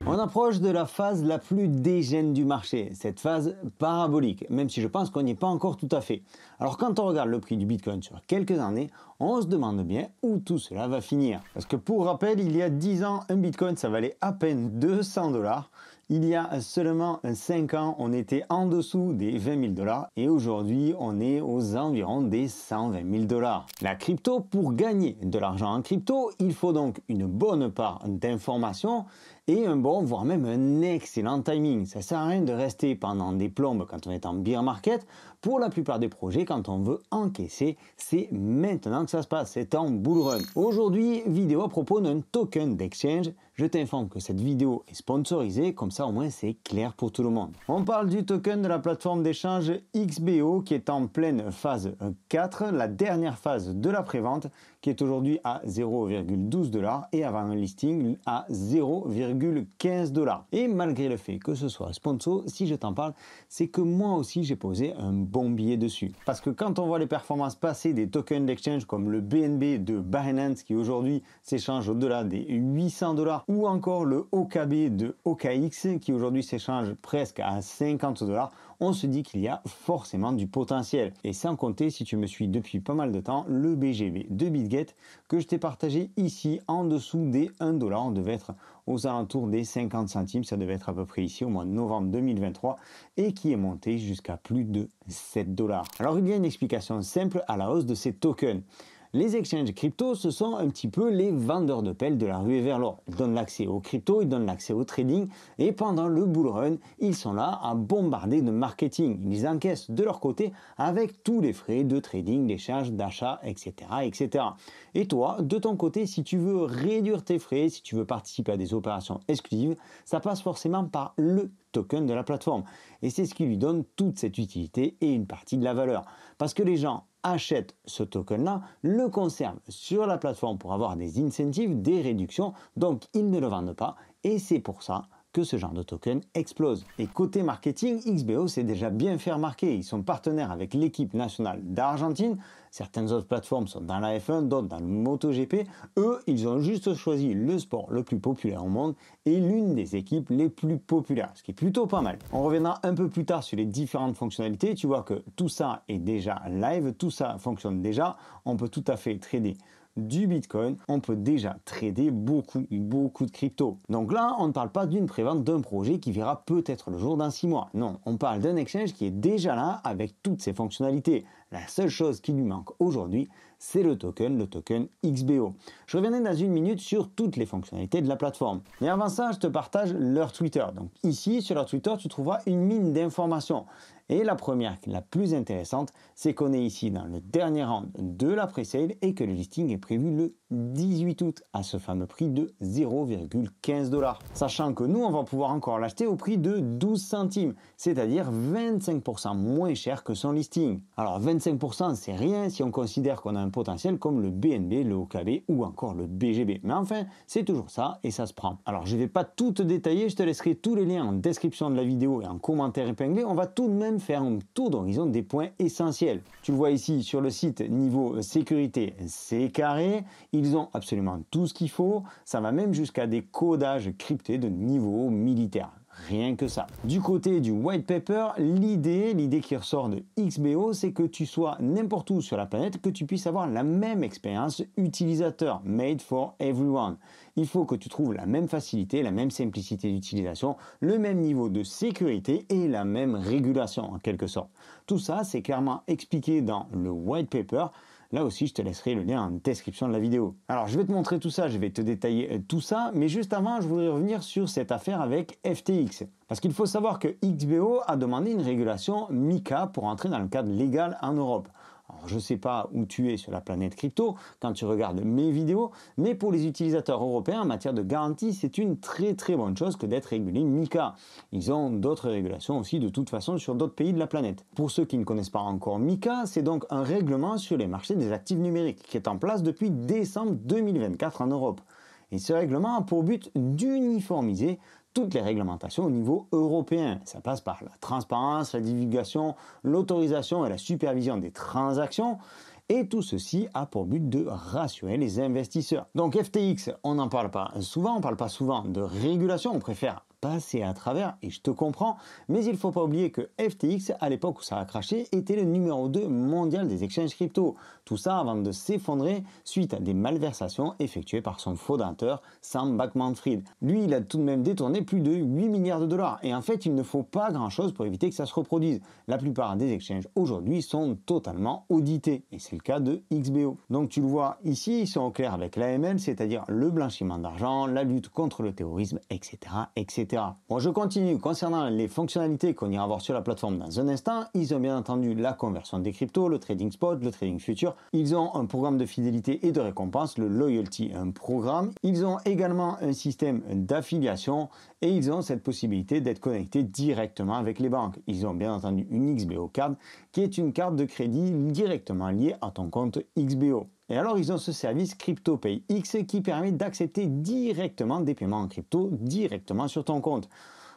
On approche de la phase la plus dégène du marché, cette phase parabolique, même si je pense qu'on n'y est pas encore tout à fait. Alors quand on regarde le prix du Bitcoin sur quelques années, on se demande bien où tout cela va finir. Parce que pour rappel, il y a 10 ans, un Bitcoin ça valait à peine 200 $. Il y a seulement 5 ans, on était en dessous des 20 000 $ et aujourd'hui, on est aux environs des 120 000 $. La crypto, pour gagner de l'argent en crypto, il faut donc une bonne part d'informations et un bon, voire même un excellent timing. Ça sert à rien de rester pendant des plombes quand on est en bear market. Pour la plupart des projets, quand on veut encaisser, c'est maintenant que ça se passe, c'est en bull run. Aujourd'hui, vidéo à propos d'un token d'exchange. Je t'informe que cette vidéo est sponsorisée, comme ça au moins c'est clair pour tout le monde. On parle du token de la plateforme d'échange XBO qui est en pleine phase 4, la dernière phase de la prévente, qui est aujourd'hui à 0,12 $ et avant un listing à 0,15 $. Et malgré le fait que ce soit sponsor, si je t'en parle, c'est que moi aussi j'ai posé un bon billet dessus. Parce que quand on voit les performances passées des tokens d'exchange comme le BNB de Binance qui aujourd'hui s'échange au-delà des 800 $, ou encore le OKB de OKX qui aujourd'hui s'échange presque à 50 $, on se dit qu'il y a forcément du potentiel. Et sans compter, si tu me suis depuis pas mal de temps, le BGB de BitGet que je t'ai partagé ici en dessous des 1 $. On devait être aux alentours des 50 centimes, ça devait être à peu près ici au mois de novembre 2023 et qui est monté jusqu'à plus de 7 $. Alors il y a une explication simple à la hausse de ces tokens. Les exchanges crypto, ce sont un petit peu les vendeurs de pelles de la ruée vers l'or. Ils donnent l'accès aux crypto, ils donnent l'accès au trading et pendant le bull run, ils sont là à bombarder de marketing. Ils encaissent de leur côté avec tous les frais de trading, d'échange, d'achat, etc., etc. Et toi, de ton côté, si tu veux réduire tes frais, si tu veux participer à des opérations exclusives, ça passe forcément par le token de la plateforme. Et c'est ce qui lui donne toute cette utilité et une partie de la valeur. Parce que les gens achètent ce token-là, le conservent sur la plateforme pour avoir des incentives, des réductions, donc ils ne le vendent pas et c'est pour ça que ce genre de token explose. Et côté marketing, XBO s'est déjà bien fait remarquer. Ils sont partenaires avec l'équipe nationale d'Argentine. Certaines autres plateformes sont dans la F1, d'autres dans le MotoGP. Eux, ils ont juste choisi le sport le plus populaire au monde et l'une des équipes les plus populaires, ce qui est plutôt pas mal. On reviendra un peu plus tard sur les différentes fonctionnalités. Tu vois que tout ça est déjà live, tout ça fonctionne déjà. On peut tout à fait trader du Bitcoin, on peut déjà trader beaucoup de crypto. Donc là, on ne parle pas d'une prévente d'un projet qui verra peut-être le jour dans 6 mois. Non, on parle d'un exchange qui est déjà là avec toutes ses fonctionnalités. La seule chose qui lui manque aujourd'hui, c'est le token XBO. Je reviendrai dans une minute sur toutes les fonctionnalités de la plateforme. Mais avant ça, je te partage leur Twitter. Donc ici, sur leur Twitter, tu trouveras une mine d'informations. Et la première, la plus intéressante, c'est qu'on est ici dans le dernier round de la pre-sale et que le listing est prévu le 18 août à ce fameux prix de 0,15 $. Sachant que nous, on va pouvoir encore l'acheter au prix de 12 centimes, c'est-à-dire 25% moins cher que son listing. Alors 25%, c'est rien si on considère qu'on a un potentiel comme le BNB, le OKB ou encore le BGB. Mais enfin, c'est toujours ça et ça se prend. Alors je ne vais pas tout te détailler, je te laisserai tous les liens en description de la vidéo et en commentaire épinglé. On va tout de même faire un tour d'horizon des points essentiels. Tu le vois ici sur le site, niveau sécurité, c'est carré. Ils ont absolument tout ce qu'il faut. Ça va même jusqu'à des codages cryptés de niveau militaire. Rien que ça. Du côté du white paper, l'idée qui ressort de XBO, c'est que tu sois n'importe où sur la planète, que tu puisses avoir la même expérience utilisateur, made for everyone. Il faut que tu trouves la même facilité, la même simplicité d'utilisation, le même niveau de sécurité et la même régulation en quelque sorte. Tout ça, c'est clairement expliqué dans le white paper. Là aussi, je te laisserai le lien en description de la vidéo. Alors, je vais te montrer tout ça, je vais te détailler tout ça, mais juste avant, je voudrais revenir sur cette affaire avec FTX. Parce qu'il faut savoir que XBO a demandé une régulation MiCA pour entrer dans le cadre légal en Europe. Alors, je ne sais pas où tu es sur la planète crypto quand tu regardes mes vidéos, mais pour les utilisateurs européens, en matière de garantie, c'est une très bonne chose que d'être régulé MiCA. Ils ont d'autres régulations aussi de toute façon sur d'autres pays de la planète. Pour ceux qui ne connaissent pas encore MiCA, c'est donc un règlement sur les marchés des actifs numériques qui est en place depuis décembre 2024 en Europe. Et ce règlement a pour but d'uniformiser toutes les réglementations au niveau européen. Ça passe par la transparence, la divulgation, l'autorisation et la supervision des transactions. Et tout ceci a pour but de rassurer les investisseurs. Donc FTX, on n'en parle pas souvent, on ne parle pas souvent de régulation, on préfère passer à travers, et je te comprends, mais il ne faut pas oublier que FTX, à l'époque où ça a craché, était le numéro 2 mondial des exchanges crypto. Tout ça avant de s'effondrer suite à des malversations effectuées par son fondateur Sam Bankman-Fried. Lui, il a tout de même détourné plus de 8 milliards de dollars, et en fait, il ne faut pas grand-chose pour éviter que ça se reproduise. La plupart des exchanges aujourd'hui sont totalement audités, et c'est le cas de XBO. Donc tu le vois ici, ils sont au clair avec l'AML, c'est-à-dire le blanchiment d'argent, la lutte contre le terrorisme, etc., etc. Bon, je continue. Concernant les fonctionnalités qu'on ira voir sur la plateforme dans un instant, ils ont bien entendu la conversion des cryptos, le trading spot, le trading future. Ils ont un programme de fidélité et de récompense, le Loyalty Programme. Ils ont également un système d'affiliation et ils ont cette possibilité d'être connectés directement avec les banques. Ils ont bien entendu une XBO Card qui est une carte de crédit directement liée à ton compte XBO. Et alors, ils ont ce service CryptoPay X qui permet d'accepter directement des paiements en crypto directement sur ton compte.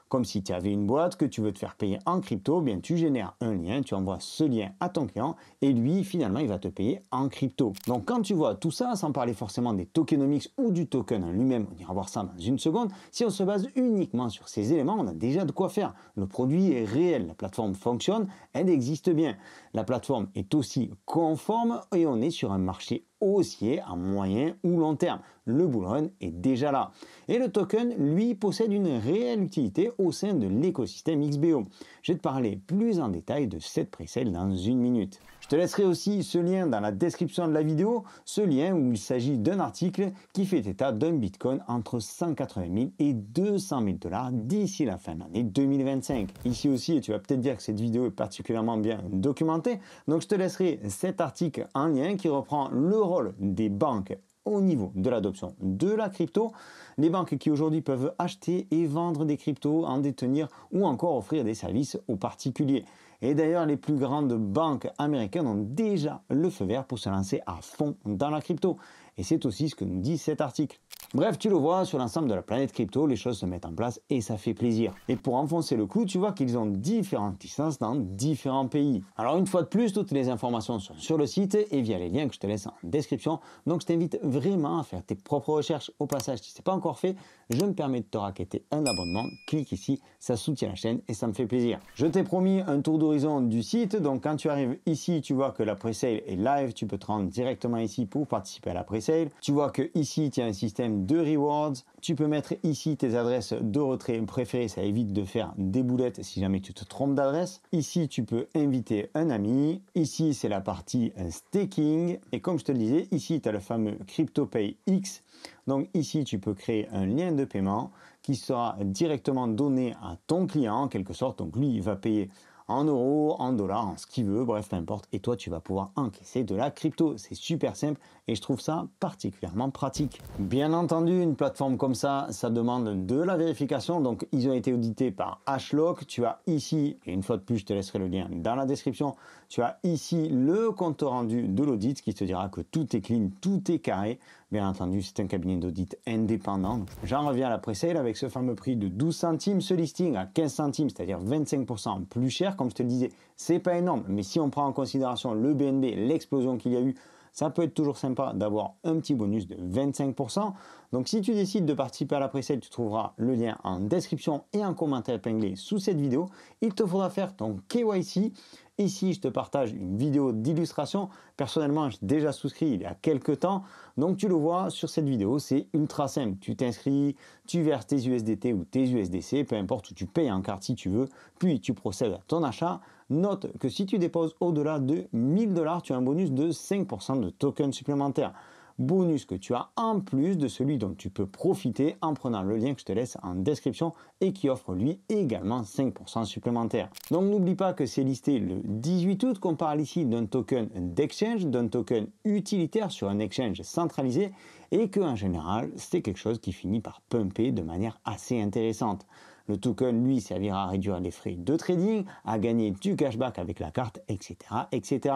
Comme si tu avais une boîte que tu veux te faire payer en crypto, bien tu génères un lien, tu envoies ce lien à ton client et lui, finalement, il va te payer en crypto. Donc, quand tu vois tout ça, sans parler forcément des tokenomics ou du token en lui-même, on ira voir ça dans une seconde, si on se base uniquement sur ces éléments, on a déjà de quoi faire. Le produit est réel, la plateforme fonctionne, elle existe bien. La plateforme est aussi conforme et on est sur un marché haussier à moyen ou long terme. Le bull run est déjà là. Et le token, lui, possède une réelle utilité au sein de l'écosystème XBO. Je vais te parler plus en détail de cette pre-sale dans une minute. Je te laisserai aussi ce lien dans la description de la vidéo, ce lien où il s'agit d'un article qui fait état d'un Bitcoin entre 180 000 et 200 000 dollars d'ici la fin de l'année 2025. Ici aussi, et tu vas peut-être dire que cette vidéo est particulièrement bien documentée, donc je te laisserai cet article en lien qui reprend le rôle des banques au niveau de l'adoption de la crypto, les banques qui aujourd'hui peuvent acheter et vendre des cryptos, en détenir ou encore offrir des services aux particuliers. Et d'ailleurs, les plus grandes banques américaines ont déjà le feu vert pour se lancer à fond dans la crypto. Et c'est aussi ce que nous dit cet article. Bref, tu le vois, sur l'ensemble de la planète crypto, les choses se mettent en place et ça fait plaisir. Et pour enfoncer le clou, tu vois qu'ils ont différentes licences dans différents pays. Alors une fois de plus, toutes les informations sont sur le site et via les liens que je te laisse en description. Donc je t'invite vraiment à faire tes propres recherches. Au passage, si ce n'est pas encore fait, je me permets de te raqueter un abonnement. Clique ici, ça soutient la chaîne et ça me fait plaisir. Je t'ai promis un tour d'horizon du site. Donc quand tu arrives ici, tu vois que la pre-sale est live. Tu peux te rendre directement ici pour participer à la pre-sale. Tu vois que ici, tu as un système de rewards. Tu peux mettre ici tes adresses de retrait préférées, ça évite de faire des boulettes si jamais tu te trompes d'adresse. Ici, tu peux inviter un ami. Ici, c'est la partie staking. Et comme je te le disais, ici, tu as le fameux CryptoPay X. Donc ici, tu peux créer un lien de paiement qui sera directement donné à ton client en quelque sorte. Donc lui, il va payer en euros, en dollars, en ce qu'il veut, bref, peu importe. Et toi, tu vas pouvoir encaisser de la crypto. C'est super simple et je trouve ça particulièrement pratique. Bien entendu, une plateforme comme ça demande de la vérification. Donc, ils ont été audités par Hashlock. Tu as ici, et une fois de plus, je te laisserai le lien dans la description, tu as ici le compte rendu de l'audit qui te dira que tout est clean, tout est carré. Bien entendu, c'est un cabinet d'audit indépendant. J'en reviens à la pre-sale avec ce fameux prix de 12 centimes, ce listing à 15 centimes, c'est-à-dire 25% plus cher. Comme je te le disais, c'est pas énorme, mais si on prend en considération le BNB, l'explosion qu'il y a eu, ça peut être toujours sympa d'avoir un petit bonus de 25%. Donc si tu décides de participer à la pre-sale, tu trouveras le lien en description et en commentaire épinglé sous cette vidéo. Il te faudra faire ton KYC. Ici, je te partage une vidéo d'illustration. Personnellement, j'ai déjà souscrit il y a quelques temps. Donc tu le vois sur cette vidéo, c'est ultra simple. Tu t'inscris, tu verses tes USDT ou tes USDC, peu importe, où tu payes en carte si tu veux. Puis tu procèdes à ton achat. Note que si tu déposes au-delà de 1000 $, tu as un bonus de 5% de tokens supplémentaires. Bonus que tu as en plus de celui dont tu peux profiter en prenant le lien que je te laisse en description et qui offre lui également 5% supplémentaires. Donc n'oublie pas que c'est listé le 18 août, qu'on parle ici d'un token d'exchange, d'un token utilitaire sur un exchange centralisé et qu'en général c'est quelque chose qui finit par pumper de manière assez intéressante. Le token, lui, servira à réduire les frais de trading, à gagner du cashback avec la carte, etc., etc.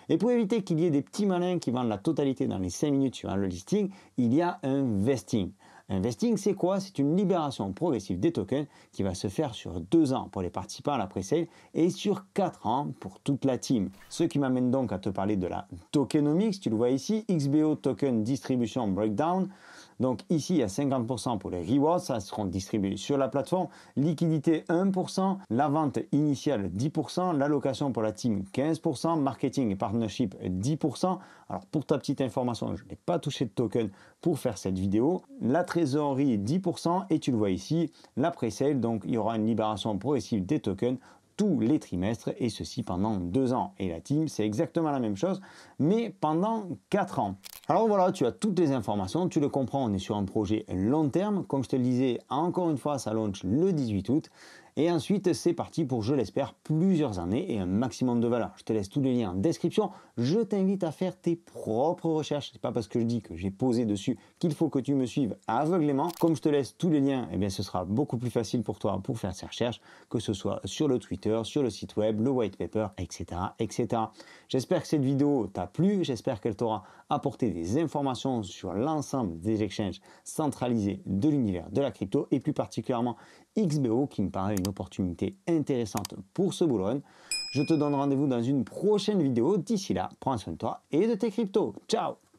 Et pour éviter qu'il y ait des petits malins qui vendent la totalité dans les 5 minutes sur le listing, il y a un vesting. Investing, c'est quoi? C'est une libération progressive des tokens qui va se faire sur 2 ans pour les participants à la pre-sale et sur 4 ans pour toute la team. Ce qui m'amène donc à te parler de la tokenomics. Tu le vois ici, XBO Token Distribution Breakdown. Donc ici, il y a 50% pour les rewards, ça seront distribués sur la plateforme. Liquidité 1%, la vente initiale 10%, l'allocation pour la team 15%, marketing et partnership 10%. Alors pour ta petite information, je n'ai pas touché de token pour faire cette vidéo. La trésorerie 10% et tu le vois ici, la pre-sale, donc il y aura une libération progressive des tokens tous les trimestres et ceci pendant 2 ans. Et la team, c'est exactement la même chose, mais pendant 4 ans. Alors voilà, tu as toutes les informations, tu le comprends, on est sur un projet long terme. Comme je te le disais, encore une fois, ça launch le 18 août. Et ensuite, c'est parti pour, je l'espère, plusieurs années et un maximum de valeur. Je te laisse tous les liens en description. Je t'invite à faire tes propres recherches. C'est pas parce que je dis que j'ai posé dessus qu'il faut que tu me suives aveuglément. Comme je te laisse tous les liens, eh bien, ce sera beaucoup plus facile pour toi pour faire ces recherches, que ce soit sur le Twitter, sur le site web, le white paper, etc., etc. J'espère que cette vidéo t'a plu. J'espère qu'elle t'aura apporté des informations sur l'ensemble des exchanges centralisés de l'univers de la crypto et plus particulièrement XBO qui me paraît une opportunité intéressante pour ce bull run. Je te donne rendez-vous dans une prochaine vidéo. D'ici là, prends soin de toi et de tes cryptos. Ciao!